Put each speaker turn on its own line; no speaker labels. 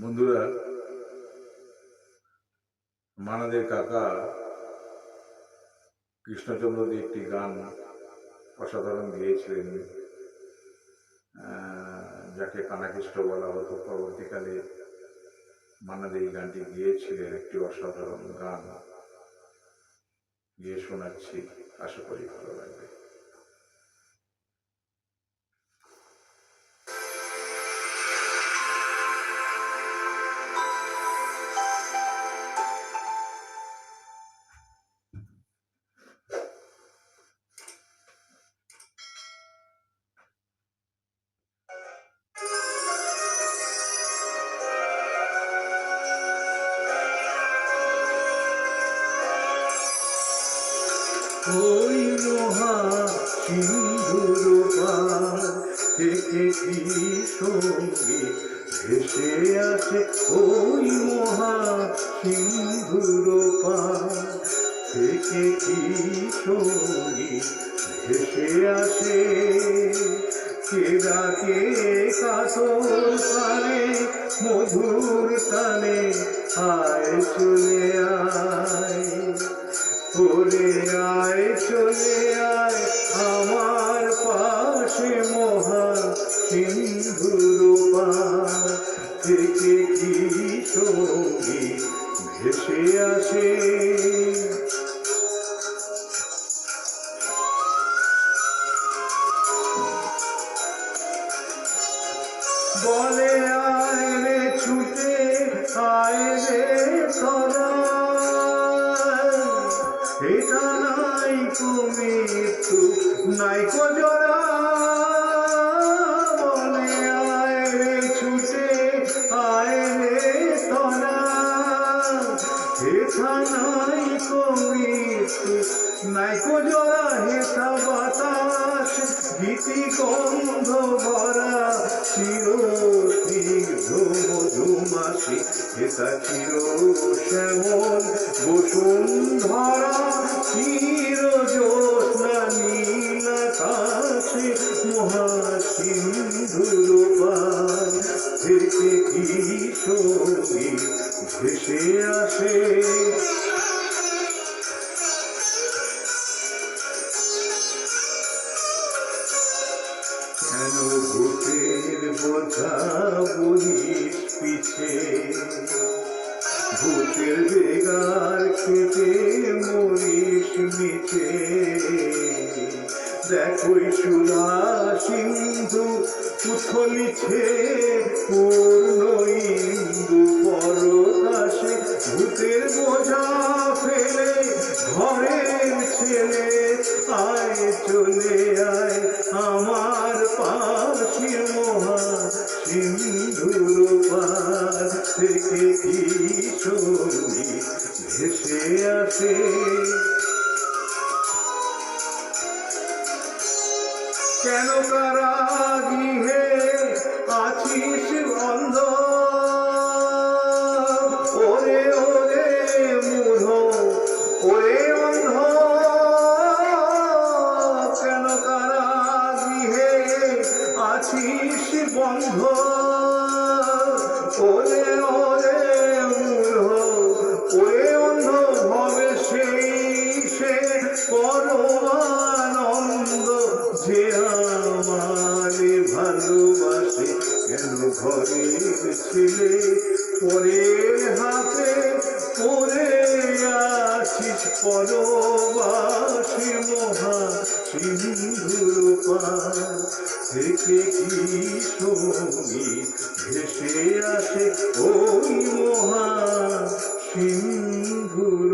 বন্ধুরা, মানাদের কাকা কৃষ্ণচন্দ্র দিয়ে একটি গান অসাধারণ গিয়েছিলেন, যাকে কানাকৃষ্ণ বলা হতো। পরবর্তীকালে মানাদের এই গানটি গিয়েছিলেন, একটি অসাধারণ গান গিয়ে শোনাচ্ছি, আশা করি ভালো লাগবে। ওই মহা সিন্ধুর পার থেকে কি সঙ্গীত ভেসে আসে, ওই মহা সিন্ধুর পার থেকে কি সঙ্গীত ভেসে আসে। কে ডাকে কাতর কানে মধুর টানে, আয় চলে আয়, চলে আয়, চলে আয় আমার পাশে, মহা সিন্ধুর পার থেকে কি সঙ্গীত ভেসে আসে। বলে আয় রে ছুটে, আয় রে তোরা, এটা নাই তুমি মৃত্যু নাই কজরা। বলে আয় রে ছুটে, আয় রে তোরা, এটা নাই মৃত্যু নাই কজরা। হেথা বাতাস গীতি গন্ধ ভরা, চির স্নিগ্ধ মধুমাসি, হেথা চির শ্যামল বসুন্ধরা, চির জ্যোৎস্না নীল আকাশে, মহা সিন্ধুর পার থেকে কি সঙ্গীত ভেসে আসে। কেন ভূতের বোঝা বলিস পিছে, ভূতের বেগার খেতে মরিস মিছে। দেখোই সুধা সিন্ধু উথলিছে, পূর্ণ ইন্দু পরকাশে। ভূতের বোঝা ফেলে ঘরের ছেলে, আয় চলে আয় আমার পাশে, মহা সিন্ধুর পার থেকে কি সঙ্গীত ভেসে আসে। কেন কারাগৃহে আছিস অন্ধ, ওরে ওরে মূঢ়, ওরে অন্ধ। কেন কারাগৃহে আছিস বন্ধ, ওরে ওরে মূঢ়, ওরে অন্ধ। ভবে সেই সে পরমানন্দ, যে আমারে ভালোবাসে। কেন ঘরের ছেলে পরের হাতে পড়ে আছিস পরবাসে, মহা সিন্ধুর পার থেকে কি সঙ্গীত ভেসে আসে, ওই মহা সিন্ধুর